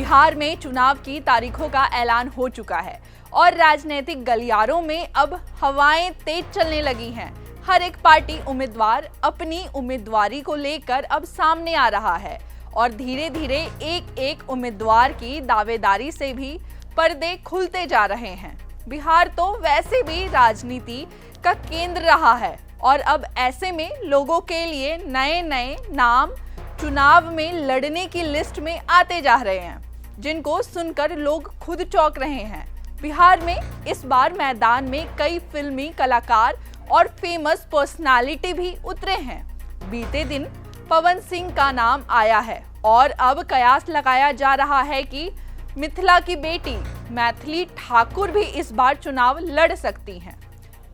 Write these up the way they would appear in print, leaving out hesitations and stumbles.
बिहार में चुनाव की तारीखों का ऐलान हो चुका है और राजनीतिक गलियारों में अब हवाएं तेज चलने लगी हैं। हर एक पार्टी उम्मीदवार अपनी उम्मीदवारी को लेकर अब सामने आ रहा है और धीरे धीरे एक एक उम्मीदवार की दावेदारी से भी पर्दे खुलते जा रहे हैं। बिहार तो वैसे भी राजनीति का केंद्र रहा है और अब ऐसे में लोगों के लिए नए नए नाम चुनाव में लड़ने की लिस्ट में आते जा रहे हैं, जिनको सुनकर लोग खुद चौंक रहे हैं। बिहार में इस बार मैदान में कई फिल्मी कलाकार और फेमस पर्सनालिटी भी उतरे हैं। बीते दिन पवन सिंह का नाम आया है और अब कयास लगाया जा रहा है कि मिथिला की बेटी मैथिली ठाकुर भी इस बार चुनाव लड़ सकती हैं।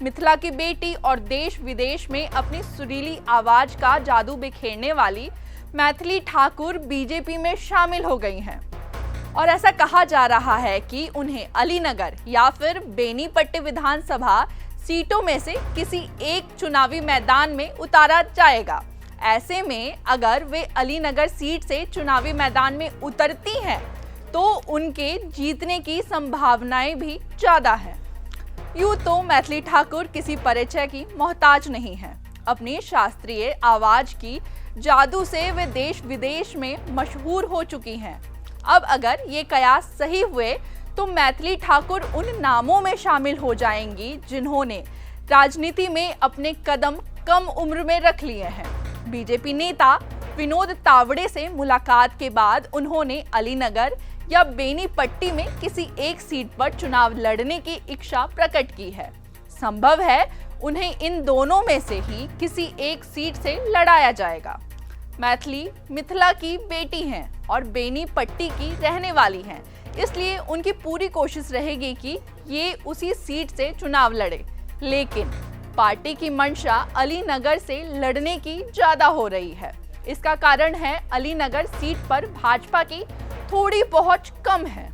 मिथिला की बेटी और देश विदेश में अपनी सुरीली आवाज का जादू बिखेरने वाली मैथिली ठाकुर बीजेपी में शामिल हो गई हैं और ऐसा कहा जा रहा है कि उन्हें अलीनगर या फिर बेनीपट्टी विधानसभा सीटों में से किसी एक चुनावी मैदान में उतारा जाएगा। ऐसे में अगर वे अलीनगर सीट से चुनावी मैदान में उतरती हैं तो उनके जीतने की संभावनाएं भी ज्यादा हैं। यूं तो मैथिली ठाकुर किसी परिचय की मोहताज नहीं है। अपनी शास्त्रीय आवाज की जादू से वे देश विदेश में मशहूर हो चुकी हैं। अब अगर ये कयास सही हुए तो मैथिली ठाकुर उन नामों में शामिल हो जाएंगी जिन्होंने राजनीति में अपने कदम कम उम्र में रख लिए हैं। बीजेपी नेता विनोद तावड़े से मुलाकात के बाद उन्होंने अलीनगर या बेनीपट्टी में किसी एक सीट पर चुनाव लड़ने की इच्छा प्रकट की है। संभव है उन्हें इन दोनों में से ही किसी एक सीट से लड़ाया जाएगा। मैथिली मिथिला की बेटी हैं और बेनीपट्टी की रहने वाली हैं, इसलिए उनकी पूरी कोशिश रहेगी कि ये उसी सीट से चुनाव लड़े। लेकिन पार्टी की मंशा अलीनगर से लड़ने की ज्यादा हो रही है। इसका कारण है अलीनगर सीट पर भाजपा की थोड़ी पहुंच कम है।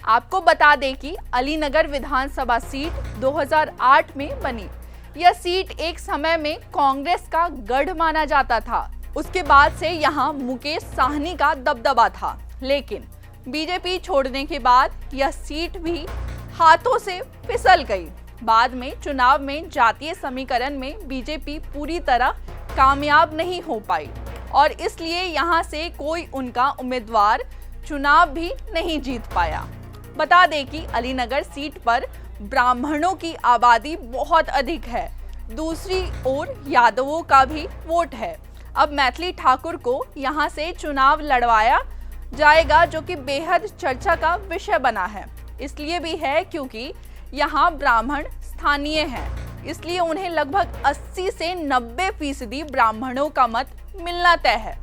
आपको बता दें कि अलीनगर विधानसभा सीट 2008 में बनी। यह सीट एक समय में कांग्रेस का गढ़ माना जाता था। उसके बाद से यहां मुकेश साहनी का दबदबा था, लेकिन बीजेपी छोड़ने के बाद यह सीट भी हाथों से फिसल गई। बाद में चुनाव में जातीय समीकरण में बीजेपी पूरी तरह कामयाब नहीं हो पाई और इसलिए यहां से कोई उनका उम्मीदवार चुनाव भी नहीं जीत पाया। बता दें कि अलीनगर सीट पर ब्राह्मणों की आबादी बहुत अधिक है। दूसरी ओर यादवों का भी वोट है। अब मैथिली ठाकुर को यहां से चुनाव लड़वाया जाएगा, जो कि बेहद चर्चा का विषय बना है। इसलिए भी है क्योंकि यहां ब्राह्मण स्थानीय हैं, इसलिए उन्हें लगभग 80 से 90% ब्राह्मणों का मत मिलना तय है।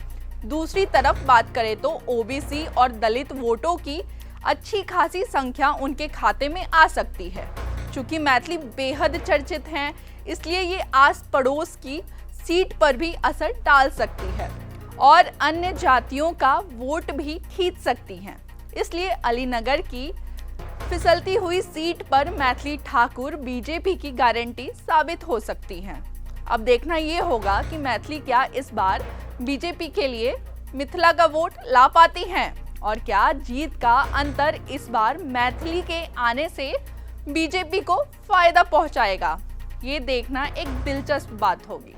दूसरी तरफ बात करें तो ओबीसी और दलित वोटों की अच्छी खासी संख्या उनके खाते में आ सकती है। चूंकि मैथिली बेहद चर्चित हैं, इसलिए ये आस पड़ोस की सीट पर भी असर डाल सकती है और अन्य जातियों का वोट भी खींच सकती हैं। इसलिए अलीनगर की फिसलती हुई सीट पर मैथिली ठाकुर बीजेपी की गारंटी साबित हो सकती हैं। अब देखना ये होगा कि मैथिली क्या इस बार बीजेपी के लिए मिथिला का वोट ला पाती हैं और क्या जीत का अंतर इस बार मैथिली के आने से बीजेपी को फायदा पहुंचाएगा। ये देखना एक दिलचस्प बात होगी।